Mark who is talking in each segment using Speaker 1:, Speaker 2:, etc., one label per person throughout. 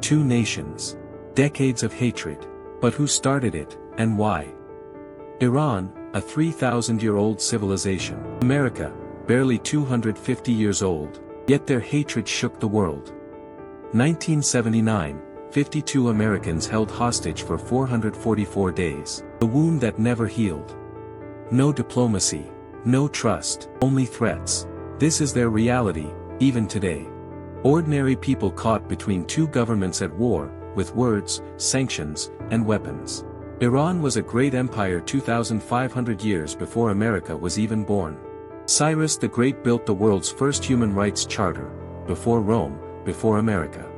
Speaker 1: Two nations. Decades of hatred. But who started it, and why? Iran, a 3,000-year-old civilization. America, barely 250 years old. Yet their hatred shook the world. 1979, 52 Americans held hostage for 444 days. The wound that never healed. No diplomacy. No trust. Only threats. This is their reality, even today. Ordinary people caught between two governments at war, with words, sanctions, and weapons. Iran was a great empire 2,500 years before America was even born. Cyrus the Great built the world's first human rights charter, before Rome, before America.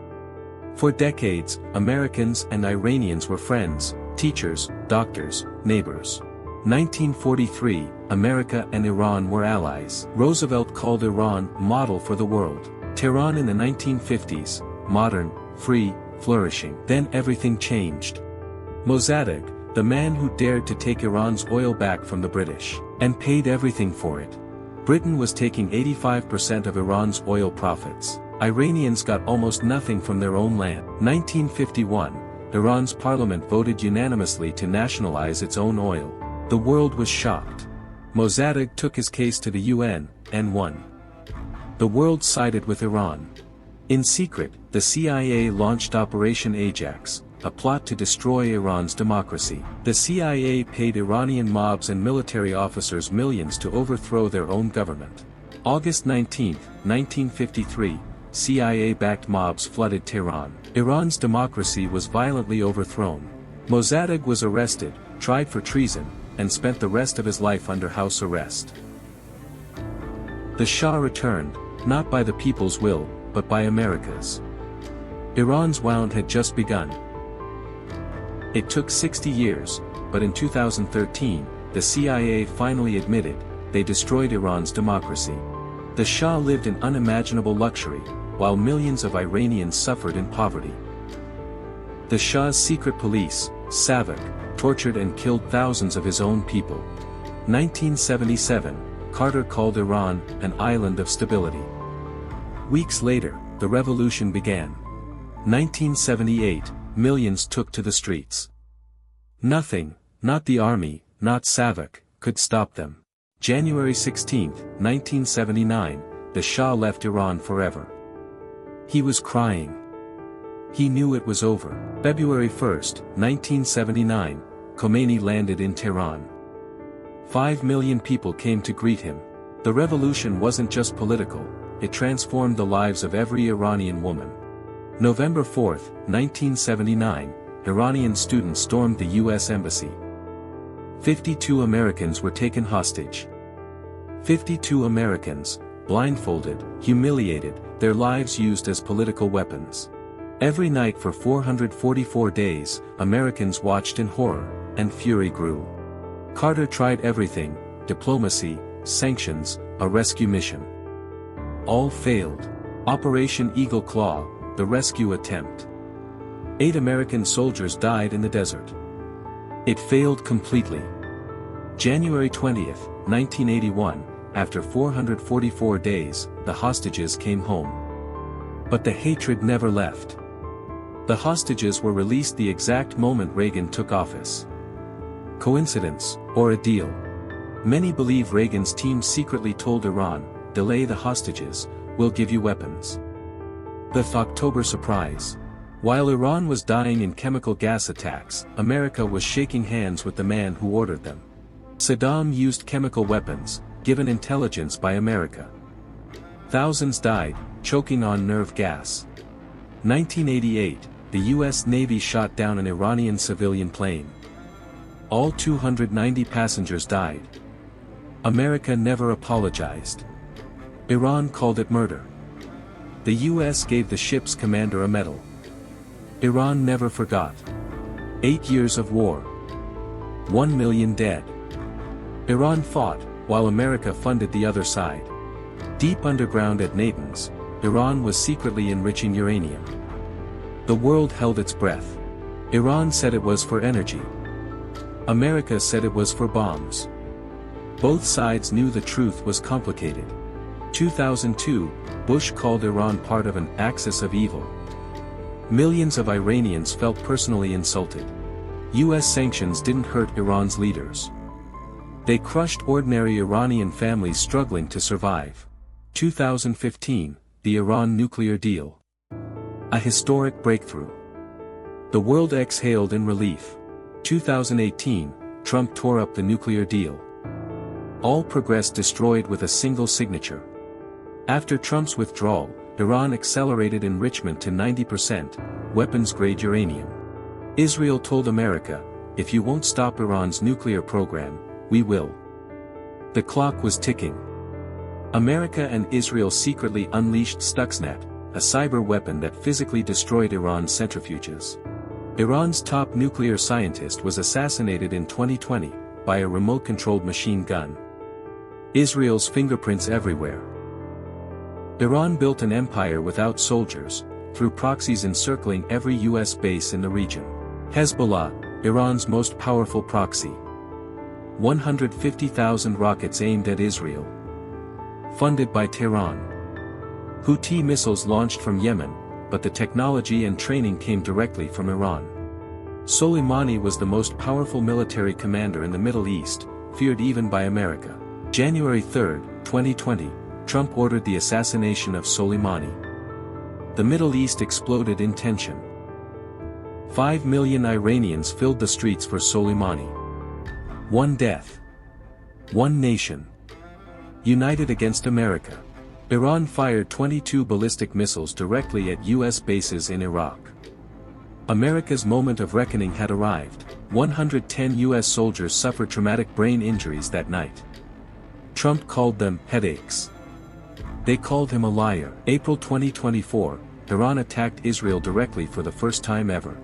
Speaker 1: For decades, Americans and Iranians were friends, teachers, doctors, neighbors. 1943, America and Iran were allies. Roosevelt called Iran model for the world. Tehran in the 1950s, modern, free, flourishing. Then everything changed. Mossadegh, the man who dared to take Iran's oil back from the British, and paid everything for it. Britain was taking 85% of Iran's oil profits. Iranians got almost nothing from their own land. 1951, Iran's parliament voted unanimously to nationalize its own oil. The world was shocked. Mossadegh took his case to the UN, and won. The world sided with Iran. In secret, the CIA launched Operation Ajax, a plot to destroy Iran's democracy. The CIA paid Iranian mobs and military officers millions to overthrow their own government. August 19, 1953, CIA-backed mobs flooded Tehran. Iran's democracy was violently overthrown. Mossadegh was arrested, tried for treason, and spent the rest of his life under house arrest. The Shah returned, not by the people's will, but by America's. Iran's wound had just begun. It took 60 years, but in 2013, the CIA finally admitted, they destroyed Iran's democracy. The Shah lived in unimaginable luxury, while millions of Iranians suffered in poverty. The Shah's secret police, Savak, tortured and killed thousands of his own people. 1977, Carter called Iran an island of stability. Weeks later, the revolution began. 1978, millions took to the streets. Nothing, not the army, not Savak, could stop them. January 16, 1979, the Shah left Iran forever. He was crying. He knew it was over. February 1, 1979, Khomeini landed in Tehran. 5 million people came to greet him. The revolution wasn't just political, it transformed the lives of every Iranian woman. November 4, 1979, Iranian students stormed the U.S. Embassy. 52 Americans were taken hostage. 52 Americans, blindfolded, humiliated, their lives used as political weapons. Every night for 444 days, Americans watched in horror, and fury grew. Carter tried everything, diplomacy, sanctions, a rescue mission. All failed. Operation Eagle Claw, the rescue attempt. 8 American soldiers died in the desert. It failed completely. January 20, 1981, after 444 days, the hostages came home. But the hatred never left. The hostages were released the exact moment Reagan took office. Coincidence, or a deal? Many believe Reagan's team secretly told Iran, delay the hostages, we'll give you weapons. The October surprise. While Iran was dying in chemical gas attacks, America was shaking hands with the man who ordered them. Saddam used chemical weapons, given intelligence by America. Thousands died, choking on nerve gas. 1988, the U.S. Navy shot down an Iranian civilian plane. All 290 passengers died. America never apologized. Iran called it murder. The U.S. gave the ship's commander a medal. Iran never forgot. 8 years of war. 1 million dead. Iran fought, while America funded the other side. Deep underground at Natanz, Iran was secretly enriching uranium. The world held its breath. Iran said it was for energy. America said it was for bombs. Both sides knew the truth was complicated. 2002, Bush called Iran part of an axis of evil. Millions of Iranians felt personally insulted. US sanctions didn't hurt Iran's leaders. They crushed ordinary Iranian families struggling to survive. 2015, the Iran nuclear deal. A historic breakthrough. The world exhaled in relief. 2018, Trump tore up the nuclear deal. All progress destroyed with a single signature. After Trump's withdrawal, Iran accelerated enrichment to 90%, weapons-grade uranium. Israel told America, if you won't stop Iran's nuclear program, we will. The clock was ticking. America and Israel secretly unleashed Stuxnet, a cyber weapon that physically destroyed Iran's centrifuges. Iran's top nuclear scientist was assassinated in 2020, by a remote-controlled machine gun. Israel's fingerprints everywhere. Iran built an empire without soldiers, through proxies encircling every US base in the region. Hezbollah, Iran's most powerful proxy. 150,000 rockets aimed at Israel. Funded by Tehran. Houthi missiles launched from Yemen, but the technology and training came directly from Iran. Soleimani was the most powerful military commander in the Middle East, feared even by America. January 3, 2020, Trump ordered the assassination of Soleimani. The Middle East exploded in tension. 5 million Iranians filled the streets for Soleimani. One death. One nation. United against America. Iran fired 22 ballistic missiles directly at US bases in Iraq. America's moment of reckoning had arrived. 110 US soldiers suffered traumatic brain injuries that night. Trump called them headaches. They called him a liar. April 2024, Iran attacked Israel directly for the first time ever.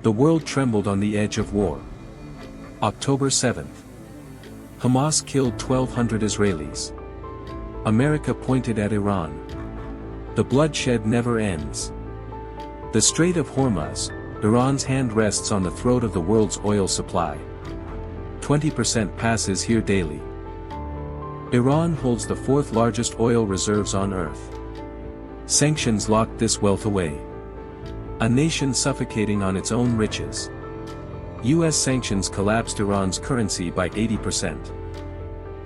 Speaker 1: The world trembled on the edge of war. October 7. Hamas killed 1,200 Israelis. America pointed at Iran. The bloodshed never ends. The Strait of Hormuz, Iran's hand rests on the throat of the world's oil supply. 20% passes here daily. Iran holds the fourth largest oil reserves on Earth. Sanctions locked this wealth away. A nation suffocating on its own riches. US sanctions collapsed Iran's currency by 80%.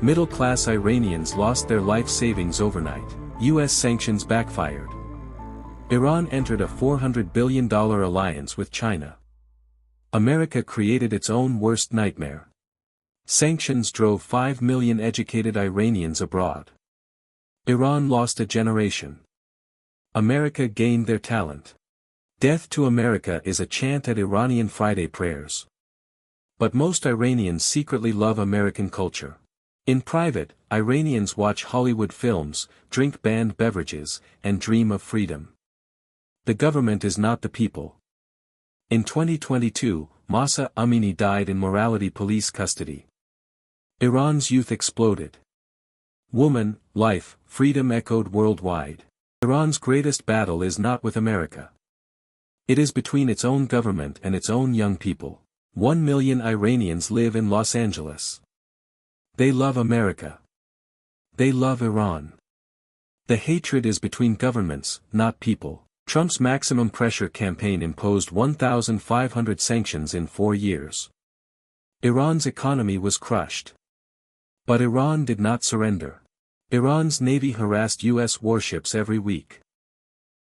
Speaker 1: Middle-class Iranians lost their life savings overnight. US sanctions backfired. Iran entered a $400 billion alliance with China. America created its own worst nightmare. Sanctions drove 5 million educated Iranians abroad. Iran lost a generation. America gained their talent. Death to America is a chant at Iranian Friday prayers. But most Iranians secretly love American culture. In private, Iranians watch Hollywood films, drink banned beverages, and dream of freedom. The government is not the people. In 2022, Mahsa Amini died in morality police custody. Iran's youth exploded. Woman, life, freedom echoed worldwide. Iran's greatest battle is not with America. It is between its own government and its own young people. 1 million Iranians live in Los Angeles. They love America. They love Iran. The hatred is between governments, not people. Trump's maximum pressure campaign imposed 1,500 sanctions in 4 years. Iran's economy was crushed. But Iran did not surrender. Iran's navy harassed US warships every week.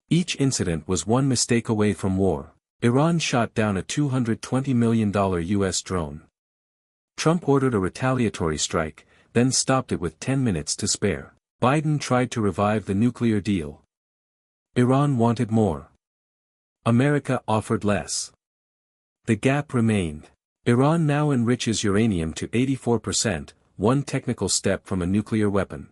Speaker 1: Each incident was one mistake away from war. Iran shot down a $220 million US drone. Trump ordered a retaliatory strike, then stopped it with 10 minutes to spare. Biden tried to revive the nuclear deal. Iran wanted more. America offered less. The gap remained. Iran now enriches uranium to 84%, one technical step from a nuclear weapon.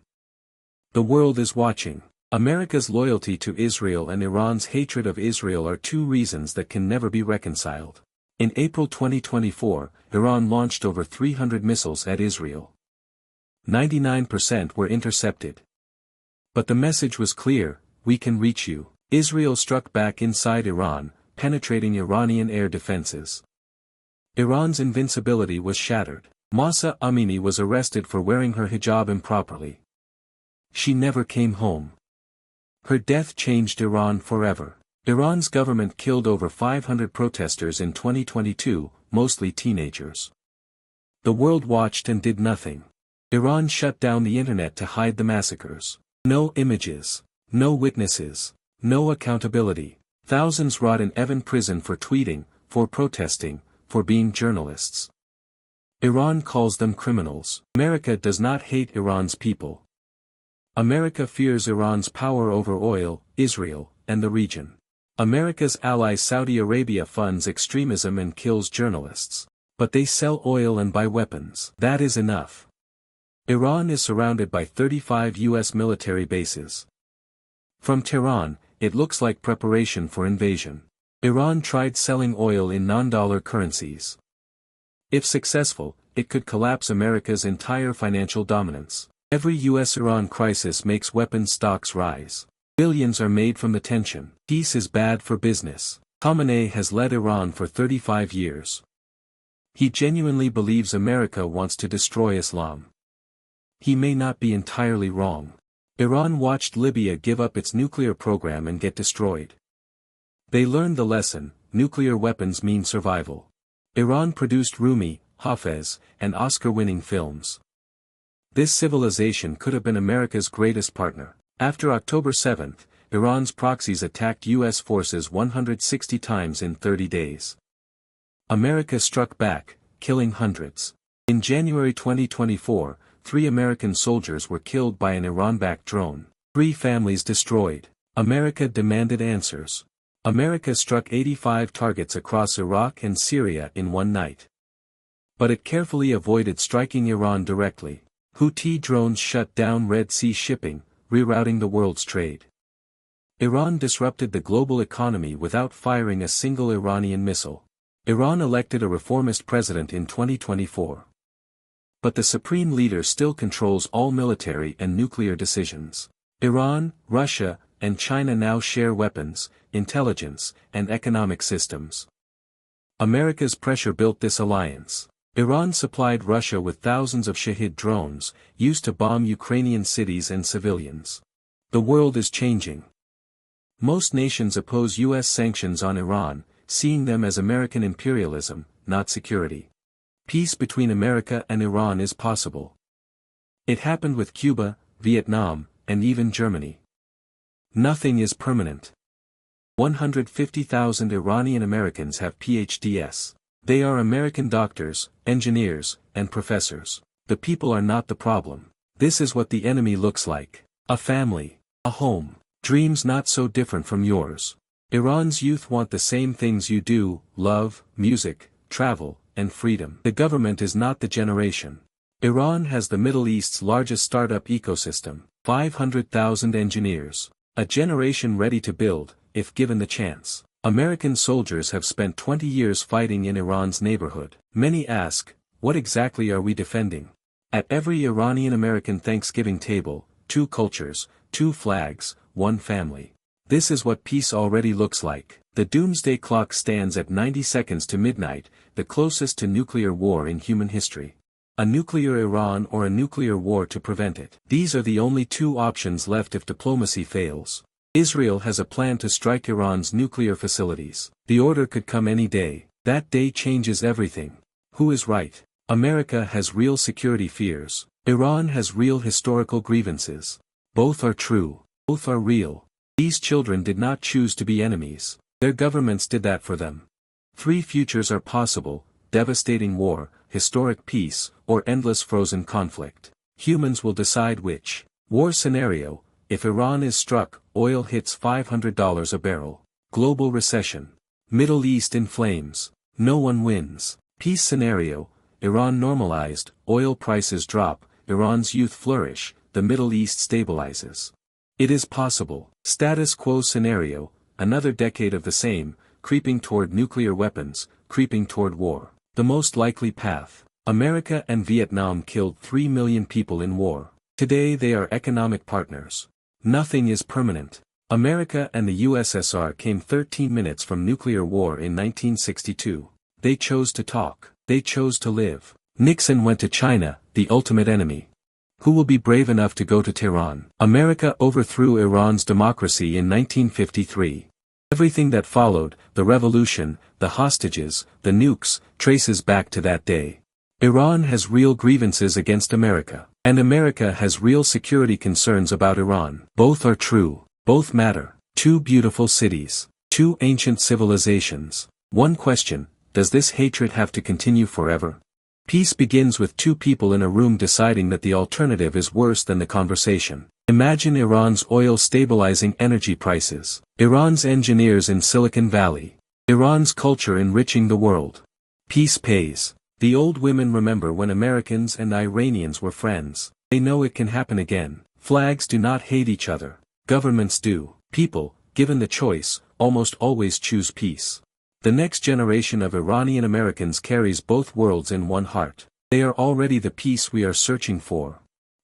Speaker 1: The world is watching. America's loyalty to Israel and Iran's hatred of Israel are two reasons that can never be reconciled. In April 2024, Iran launched over 300 missiles at Israel. 99% were intercepted. But the message was clear: we can reach you. Israel struck back inside Iran, penetrating Iranian air defenses. Iran's invincibility was shattered. Mahsa Amini was arrested for wearing her hijab improperly. She never came home. Her death changed Iran forever. Iran's government killed over 500 protesters in 2022, mostly teenagers. The world watched and did nothing. Iran shut down the internet to hide the massacres. No images. No witnesses. No accountability. Thousands rot in Evin prison for tweeting, for protesting, for being journalists. Iran calls them criminals. America does not hate Iran's people. America fears Iran's power over oil, Israel, and the region. America's ally Saudi Arabia funds extremism and kills journalists. But they sell oil and buy weapons. That is enough. Iran is surrounded by 35 U.S. military bases. From Tehran, it looks like preparation for invasion. Iran tried selling oil in non-dollar currencies. If successful, it could collapse America's entire financial dominance. Every U.S.-Iran crisis makes weapons stocks rise. Billions are made from the tension. Peace is bad for business. Khamenei has led Iran for 35 years. He genuinely believes America wants to destroy Islam. He may not be entirely wrong. Iran watched Libya give up its nuclear program and get destroyed. They learned the lesson: nuclear weapons mean survival. Iran produced Rumi, Hafez, and Oscar-winning films. This civilization could have been America's greatest partner. After October 7, Iran's proxies attacked U.S. forces 160 times in 30 days. America struck back, killing hundreds. In January 2024, 3 American soldiers were killed by an Iran-backed drone. 3 families destroyed. America demanded answers. America struck 85 targets across Iraq and Syria in one night. But it carefully avoided striking Iran directly. Houthi drones shut down Red Sea shipping, rerouting the world's trade. Iran disrupted the global economy without firing a single Iranian missile. Iran elected a reformist president in 2024. But the supreme leader still controls all military and nuclear decisions. Iran, Russia, and China now share weapons, intelligence, and economic systems. America's pressure built this alliance. Iran supplied Russia with thousands of Shahid drones, used to bomb Ukrainian cities and civilians. The world is changing. Most nations oppose U.S. sanctions on Iran, seeing them as American imperialism, not security. Peace between America and Iran is possible. It happened with Cuba, Vietnam, and even Germany. Nothing is permanent. 150,000 Iranian Americans have PhDs. They are American doctors, engineers, and professors. The people are not the problem. This is what the enemy looks like. A family. A home. Dreams not so different from yours. Iran's youth want the same things you do: love, music, travel, and freedom. The government is not the generation. Iran has the Middle East's largest startup ecosystem, 500,000 engineers. A generation ready to build, if given the chance. American soldiers have spent 20 years fighting in Iran's neighborhood. Many ask, what exactly are we defending? At every Iranian-American Thanksgiving table, 2 cultures, 2 flags, 1 family. This is what peace already looks like. The doomsday clock stands at 90 seconds to midnight, the closest to nuclear war in human history. A nuclear Iran or a nuclear war to prevent it. These are the only 2 options left if diplomacy fails. Israel has a plan to strike Iran's nuclear facilities. The order could come any day. That day changes everything. Who is right? America has real security fears. Iran has real historical grievances. Both are true. Both are real. These children did not choose to be enemies. Their governments did that for them. 3 futures are possible: devastating war, historic peace, or endless frozen conflict. Humans will decide which. War scenario: if Iran is struck, oil hits $500 a barrel. Global recession. Middle East in flames. No one wins. Peace scenario: Iran normalized, oil prices drop, Iran's youth flourish, the Middle East stabilizes. It is possible. Status quo scenario: another decade of the same, creeping toward nuclear weapons, creeping toward war. The most likely path. America and Vietnam killed 3 million people in war. Today they are economic partners. Nothing is permanent. America and the USSR came 13 minutes from nuclear war in 1962. They chose to talk. They chose to live. Nixon went to China, the ultimate enemy. Who will be brave enough to go to Tehran? America overthrew Iran's democracy in 1953. Everything that followed, the revolution, the hostages, the nukes, traces back to that day. Iran has real grievances against America, and America has real security concerns about Iran. Both are true, both matter. Two beautiful cities, two ancient civilizations. One question, does this hatred have to continue forever? Peace begins with two people in a room deciding that the alternative is worse than the conversation. Imagine Iran's oil stabilizing energy prices, Iran's engineers in Silicon Valley, Iran's culture enriching the world. Peace pays. The old women remember when Americans and Iranians were friends. They know it can happen again. Flags do not hate each other. Governments do. People, given the choice, almost always choose peace. The next generation of Iranian Americans carries both worlds in one heart. They are already the peace we are searching for.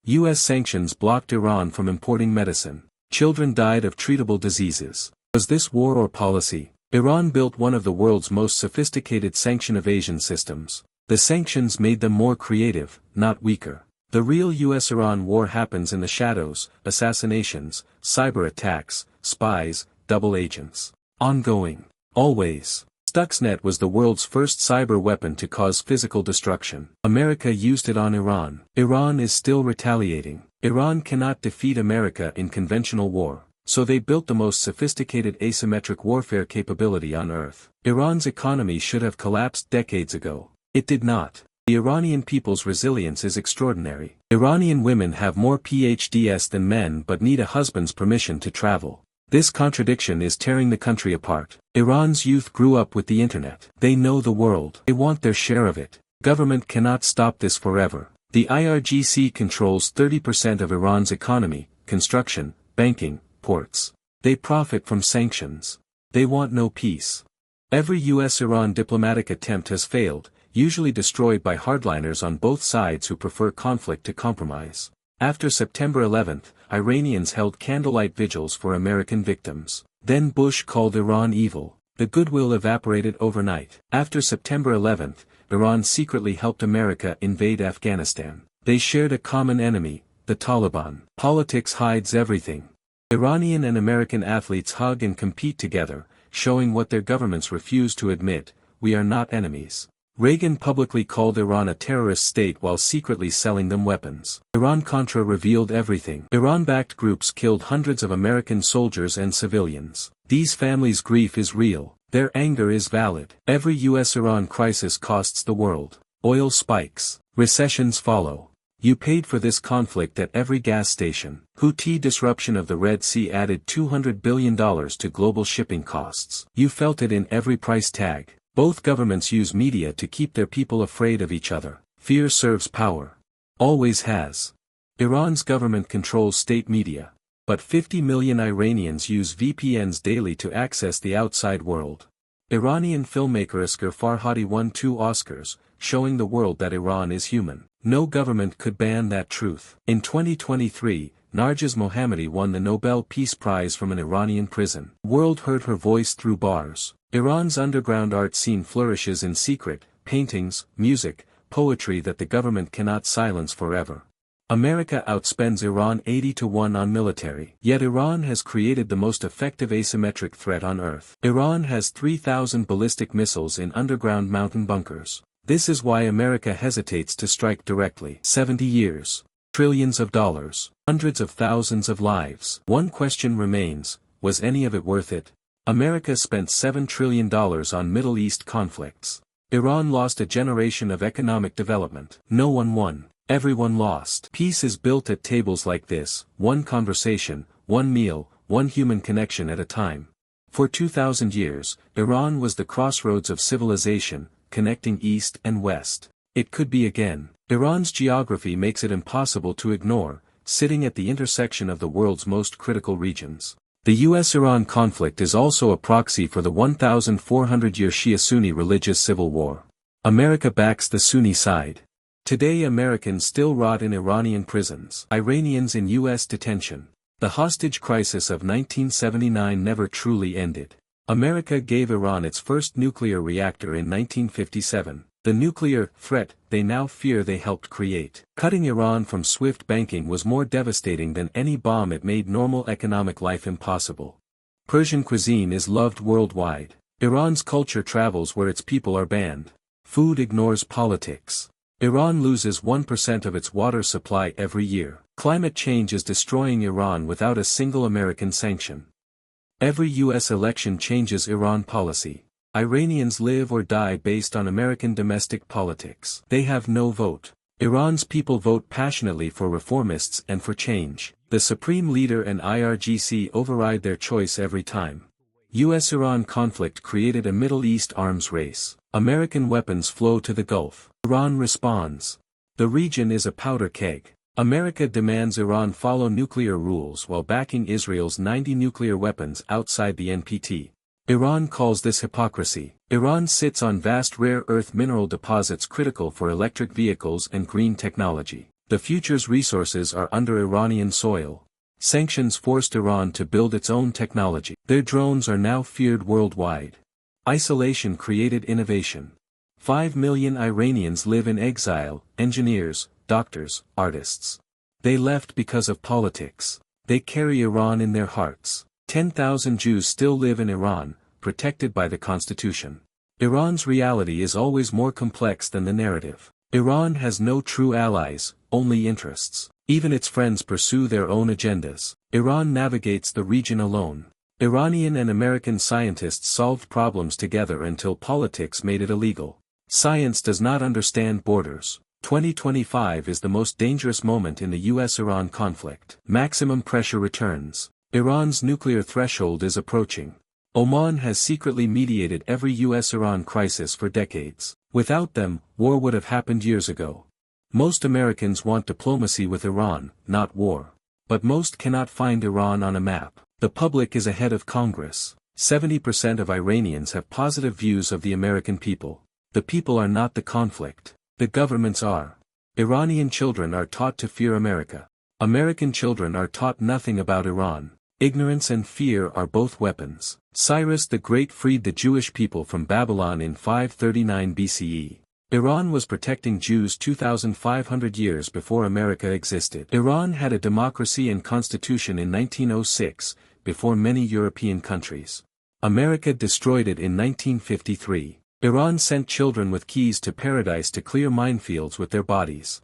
Speaker 1: U.S. sanctions blocked Iran from importing medicine. Children died of treatable diseases. Was this war or policy? Iran built one of the world's most sophisticated sanction evasion systems. The sanctions made them more creative, not weaker. The real US-Iran war happens in the shadows: assassinations, cyber attacks, spies, double agents. Ongoing. Always. Stuxnet was the world's first cyber weapon to cause physical destruction. America used it on Iran. Iran is still retaliating. Iran cannot defeat America in conventional war, so they built the most sophisticated asymmetric warfare capability on Earth. Iran's economy should have collapsed decades ago. It did not. The Iranian people's resilience is extraordinary. Iranian women have more PhDs than men but need a husband's permission to travel. This contradiction is tearing the country apart. Iran's youth grew up with the internet. They know the world. They want their share of it. Government cannot stop this forever. The IRGC controls 30% of Iran's economy, construction, banking, ports. They profit from sanctions. They want no peace. Every US-Iran diplomatic attempt has failed, usually destroyed by hardliners on both sides who prefer conflict to compromise. After September 11, Iranians held candlelight vigils for American victims. Then Bush called Iran evil. The goodwill evaporated overnight. After September 11, Iran secretly helped America invade Afghanistan. They shared a common enemy, the Taliban. Politics hides everything. Iranian and American athletes hug and compete together, showing what their governments refuse to admit: we are not enemies. Reagan publicly called Iran a terrorist state while secretly selling them weapons. Iran-Contra revealed everything. Iran-backed groups killed hundreds of American soldiers and civilians. These families' grief is real. Their anger is valid. Every US-Iran crisis costs the world. Oil spikes. Recessions follow. You paid for this conflict at every gas station. Houthi disruption of the Red Sea added $200 billion to global shipping costs. You felt it in every price tag. Both governments use media to keep their people afraid of each other. Fear serves power. Always has. Iran's government controls state media. But 50 million Iranians use VPNs daily to access the outside world. Iranian filmmaker Asghar Farhadi won 2 Oscars, showing the world that Iran is human. No government could ban that truth. In 2023, Narges Mohammadi won the Nobel Peace Prize from an Iranian prison. The world heard her voice through bars. Iran's underground art scene flourishes in secret: paintings, music, poetry that the government cannot silence forever. America outspends Iran 80-1 on military. Yet Iran has created the most effective asymmetric threat on Earth. Iran has 3,000 ballistic missiles in underground mountain bunkers. This is why America hesitates to strike directly. 70 years. Trillions of dollars. Hundreds of thousands of lives. One question remains: was any of it worth it? America spent $7 trillion on Middle East conflicts. Iran lost a generation of economic development. No one won. Everyone lost. Peace is built at tables like this: one conversation, one meal, one human connection at a time. For 2,000 years, Iran was the crossroads of civilization, connecting East and West. It could be again. Iran's geography makes it impossible to ignore, sitting at the intersection of the world's most critical regions. The US-Iran conflict is also a proxy for the 1,400-year Shia-Sunni religious civil war. America backs the Sunni side. Today Americans still rot in Iranian prisons. Iranians in US detention. The hostage crisis of 1979 never truly ended. America gave Iran its first nuclear reactor in 1957. The nuclear threat they now fear they helped create. Cutting Iran from SWIFT banking was more devastating than any bomb. It made normal economic life impossible. Persian cuisine is loved worldwide. Iran's culture travels where its people are banned. Food ignores politics. Iran loses 1% of its water supply every year. Climate change is destroying Iran without a single American sanction. Every U.S. election changes Iran policy. Iranians live or die based on American domestic politics. They have no vote. Iran's people vote passionately for reformists and for change. The supreme leader and IRGC override their choice every time. U.S.-Iran conflict created a Middle East arms race. American weapons flow to the Gulf. Iran responds. The region is a powder keg. America demands Iran follow nuclear rules while backing Israel's 90 nuclear weapons outside the NPT. Iran calls this hypocrisy. Iran sits on vast rare earth mineral deposits critical for electric vehicles and green technology. The future's resources are under Iranian soil. Sanctions forced Iran to build its own technology. Their drones are now feared worldwide. Isolation created innovation. 5 million Iranians live in exile, engineers, doctors, artists. They left because of politics. They carry Iran in their hearts. 10,000 Jews still live in Iran, protected by the constitution. Iran's reality is always more complex than the narrative. Iran has no true allies, only interests. Even its friends pursue their own agendas. Iran navigates the region alone. Iranian and American scientists solved problems together until politics made it illegal. Science does not understand borders. 2025 is the most dangerous moment in the US-Iran conflict. Maximum pressure returns. Iran's nuclear threshold is approaching. Oman has secretly mediated every US-Iran crisis for decades. Without them, war would have happened years ago. Most Americans want diplomacy with Iran, not war. But most cannot find Iran on a map. The public is ahead of Congress. 70% of Iranians have positive views of the American people. The people are not the conflict. The governments are. Iranian children are taught to fear America. American children are taught nothing about Iran. Ignorance and fear are both weapons. Cyrus the Great freed the Jewish people from Babylon in 539 BCE. Iran was protecting Jews 2,500 years before America existed. Iran had a democracy and constitution in 1906, before many European countries. America destroyed it in 1953. Iran sent children with keys to paradise to clear minefields with their bodies.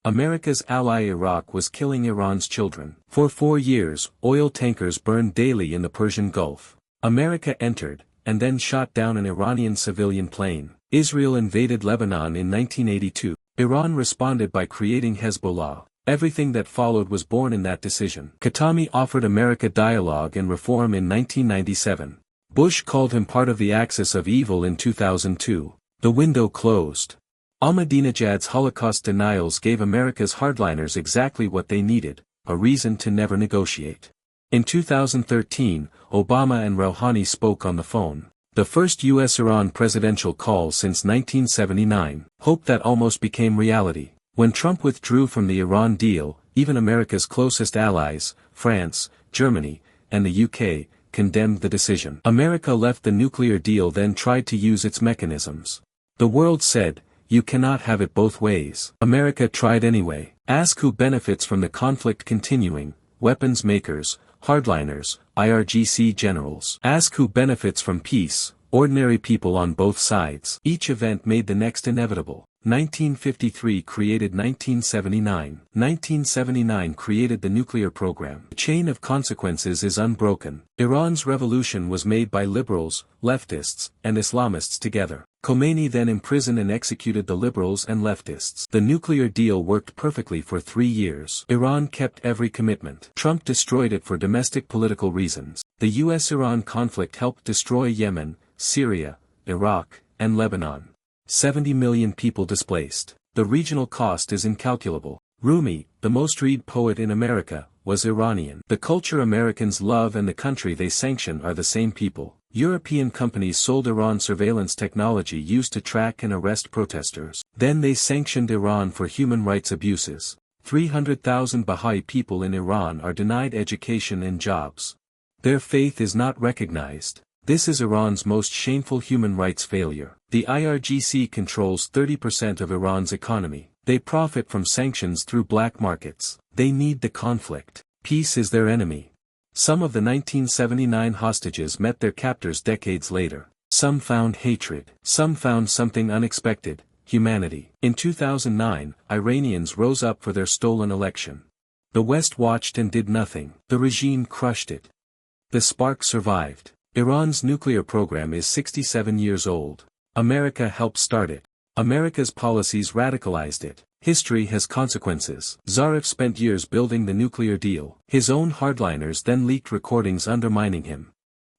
Speaker 1: America's ally Iraq was killing Iran's children. For 4 years, oil tankers burned daily in the Persian Gulf. America entered, and then shot down an Iranian civilian plane. Israel invaded Lebanon in 1982. Iran responded by creating Hezbollah. Everything that followed was born in that decision. Khatami offered America dialogue and reform in 1997. Bush called him part of the axis of evil in 2002. The window closed. Ahmadinejad's Holocaust denials gave America's hardliners exactly what they needed, a reason to never negotiate. In 2013, Obama and Rouhani spoke on the phone. The first US-Iran presidential call since 1979, hope that almost became reality. When Trump withdrew from the Iran deal, even America's closest allies, France, Germany, and the UK, condemned the decision. America left the nuclear deal, then tried to use its mechanisms. The world said, "You cannot have it both ways." America tried anyway. Ask who benefits from the conflict continuing: weapons makers, hardliners, IRGC generals. Ask who benefits from peace: ordinary people on both sides. Each event made the next inevitable. 1953 created 1979. 1979 created the nuclear program. The chain of consequences is unbroken. Iran's revolution was made by liberals, leftists, and Islamists together. Khomeini then imprisoned and executed the liberals and leftists. The nuclear deal worked perfectly for 3 years. Iran kept every commitment. Trump destroyed it for domestic political reasons. The US-Iran conflict helped destroy Yemen, Syria, Iraq, and Lebanon. 70 million people displaced. The regional cost is incalculable. Rumi, the most read poet in America, was Iranian. The culture Americans love and the country they sanction are the same people. European companies sold Iran surveillance technology used to track and arrest protesters. Then they sanctioned Iran for human rights abuses. 300,000 Baha'i people in Iran are denied education and jobs. Their faith is not recognized. This is Iran's most shameful human rights failure. The IRGC controls 30% of Iran's economy. They profit from sanctions through black markets. They need the conflict. Peace is their enemy. Some of the 1979 hostages met their captors decades later. Some found hatred. Some found something unexpected, humanity. In 2009, Iranians rose up for their stolen election. The West watched and did nothing. The regime crushed it. The spark survived. Iran's nuclear program is 67 years old. America helped start it. America's policies radicalized it. History has consequences. Zarif spent years building the nuclear deal. His own hardliners then leaked recordings undermining him.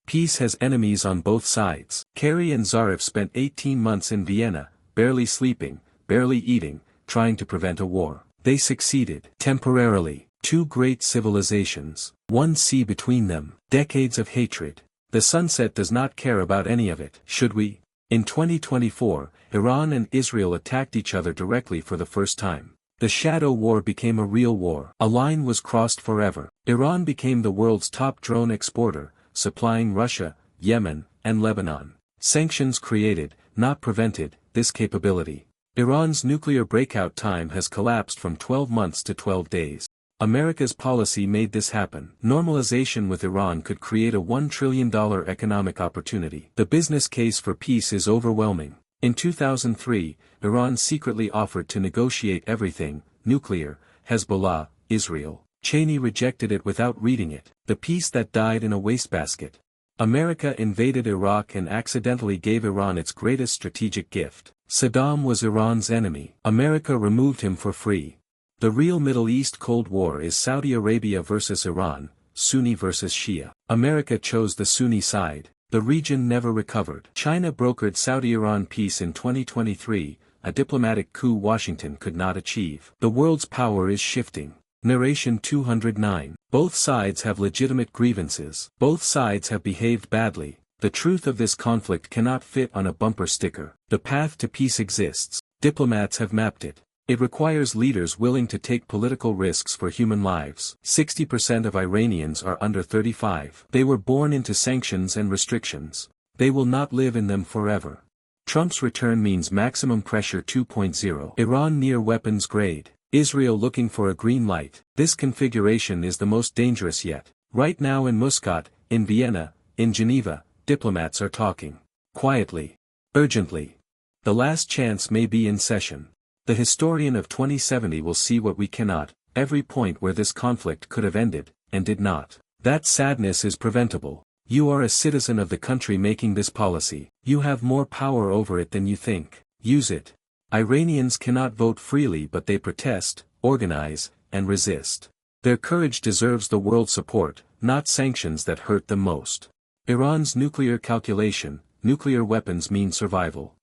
Speaker 1: Peace has enemies on both sides. Kerry and Zarif spent 18 months in Vienna, barely sleeping, barely eating, trying to prevent a war. They succeeded. Temporarily. Two great civilizations. One sea between them. Decades of hatred. The sunset does not care about any of it. Should we? In 2024, Iran and Israel attacked each other directly for the first time. The shadow war became a real war. A line was crossed forever. Iran became the world's top drone exporter, supplying Russia, Yemen, and Lebanon. Sanctions created, not prevented, this capability. Iran's nuclear breakout time has collapsed from 12 months to 12 days. America's policy made this happen. Normalization with Iran could create a $1 trillion economic opportunity. The business case for peace is overwhelming. In 2003, Iran secretly offered to negotiate everything, nuclear, Hezbollah, Israel. Cheney rejected it without reading it. The peace that died in a wastebasket. America invaded Iraq and accidentally gave Iran its greatest strategic gift. Saddam was Iran's enemy. America removed him for free. The real Middle East Cold War is Saudi Arabia versus Iran, Sunni versus Shia. America chose the Sunni side. The region never recovered. China brokered Saudi-Iran peace in 2023, a diplomatic coup Washington could not achieve. The world's power is shifting. Narration 209. Both sides have legitimate grievances. Both sides have behaved badly. The truth of this conflict cannot fit on a bumper sticker. The path to peace exists. Diplomats have mapped it. It requires leaders willing to take political risks for human lives. 60% of Iranians are under 35. They were born into sanctions and restrictions. They will not live in them forever. Trump's return means maximum pressure 2.0. Iran near weapons grade. Israel looking for a green light. This configuration is the most dangerous yet. Right now in Muscat, in Vienna, in Geneva, diplomats are talking. Quietly. Urgently. The last chance may be in session. The historian of 2070 will see what we cannot, every point where this conflict could have ended, and did not. That sadness is preventable. You are a citizen of the country making this policy. You have more power over it than you think. Use it. Iranians cannot vote freely, but they protest, organize, and resist. Their courage deserves the world's support, not sanctions that hurt them most. Iran's nuclear calculation: nuclear weapons mean survival.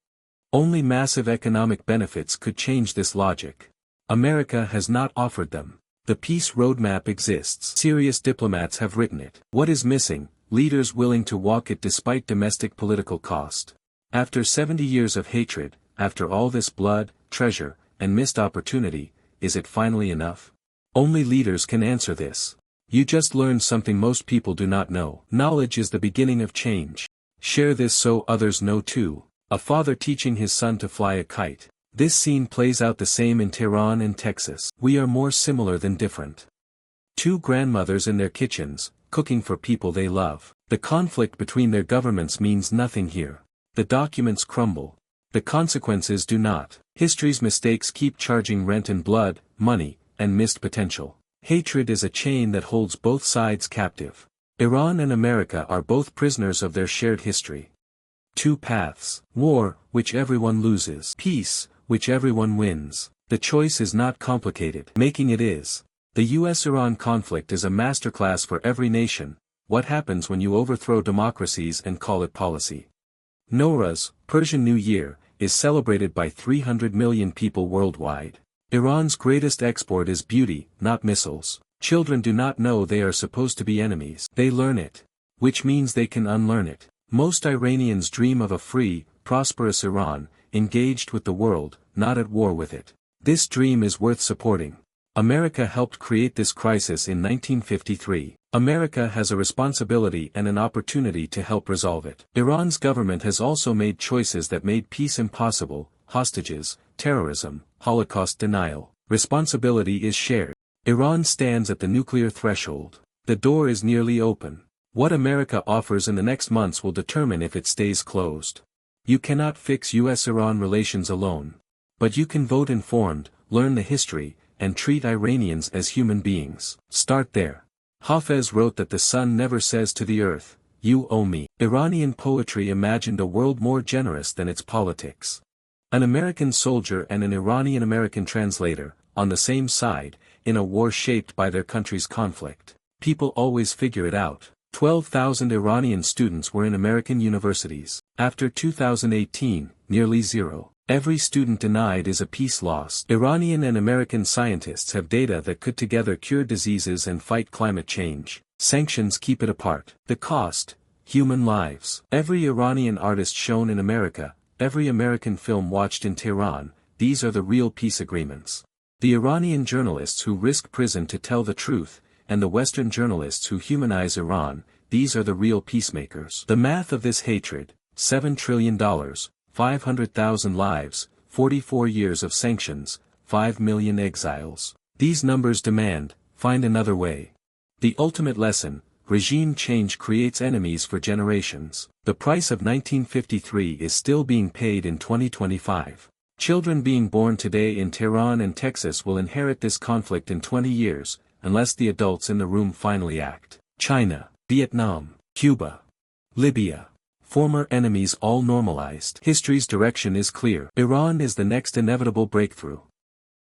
Speaker 1: Only massive economic benefits could change this logic. America has not offered them. The peace roadmap exists. Serious diplomats have written it. What is missing? Leaders willing to walk it despite domestic political cost. After 70 years of hatred, after all this blood, treasure, and missed opportunity, is it finally enough? Only leaders can answer this. You just learned something most people do not know. Knowledge is the beginning of change. Share this so others know too. A father teaching his son to fly a kite. This scene plays out the same in Tehran and Texas. We are more similar than different. Two grandmothers in their kitchens, cooking for people they love. The conflict between their governments means nothing here. The documents crumble. The consequences do not. History's mistakes keep charging rent in blood, money, and missed potential. Hatred is a chain that holds both sides captive. Iran and America are both prisoners of their shared history. Two paths. War, which everyone loses. Peace, which everyone wins. The choice is not complicated. Making it is. The US-Iran conflict is a masterclass for every nation. What happens when you overthrow democracies and call it policy? Nowruz, Persian New Year, is celebrated by 300 million people worldwide. Iran's greatest export is beauty, not missiles. Children do not know they are supposed to be enemies. They learn it. Which means they can unlearn it. Most Iranians dream of a free, prosperous Iran, engaged with the world, not at war with it. This dream is worth supporting. America helped create this crisis in 1953. America has a responsibility and an opportunity to help resolve it. Iran's government has also made choices that made peace impossible: hostages, terrorism, Holocaust denial. Responsibility is shared. Iran stands at the nuclear threshold. The door is nearly open. What America offers in the next months will determine if it stays closed. You cannot fix US-Iran relations alone. But you can vote informed, learn the history, and treat Iranians as human beings. Start there. Hafez wrote that the sun never says to the earth, "You owe me." Iranian poetry imagined a world more generous than its politics. An American soldier and an Iranian-American translator, on the same side, in a war shaped by their country's conflict. People always figure it out. 12,000 Iranian students were in American universities. After 2018, nearly zero. Every student denied is a peace loss. Iranian and American scientists have data that could together cure diseases and fight climate change. Sanctions keep it apart. The cost: human lives. Every Iranian artist shown in America, every American film watched in Tehran, these are the real peace agreements. The Iranian journalists who risk prison to tell the truth, and the Western journalists who humanize Iran, these are the real peacemakers. The math of this hatred: $7 trillion, 500,000 lives, 44 years of sanctions, 5 million exiles. These numbers demand, find another way. The ultimate lesson: regime change creates enemies for generations. The price of 1953 is still being paid in 2025. Children being born today in Tehran and Texas will inherit this conflict in 20 years, unless the adults in the room finally act. China, Vietnam, Cuba, Libya. Former enemies all normalized. History's direction is clear. Iran is the next inevitable breakthrough.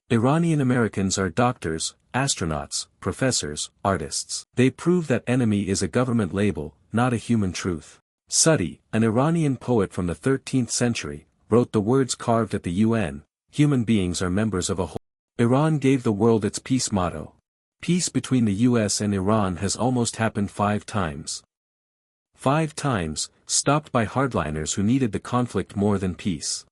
Speaker 1: Iranian Americans are doctors, astronauts, professors, artists. They prove that enemy is a government label, not a human truth. Sudi, an Iranian poet from the 13th century, wrote the words carved at the UN, "Human beings are members of a whole." Iran gave the world its peace motto. Peace between the US and Iran has almost happened 5 times. 5 times, stopped by hardliners who needed the conflict more than peace.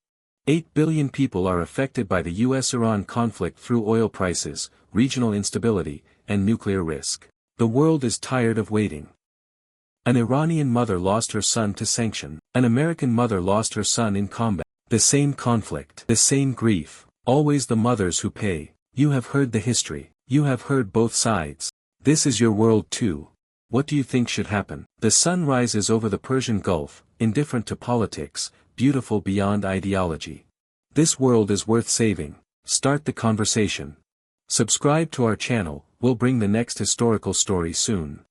Speaker 1: 8 billion people are affected by the US-Iran conflict through oil prices, regional instability, and nuclear risk. The world is tired of waiting. An Iranian mother lost her son to sanction. An American mother lost her son in combat. The same conflict. The same grief. Always the mothers who pay. You have heard the history. You have heard both sides. This is your world too. What do you think should happen? The sun rises over the Persian Gulf, indifferent to politics, beautiful beyond ideology. This world is worth saving. Start the conversation. Subscribe to our channel, we'll bring the next historical story soon.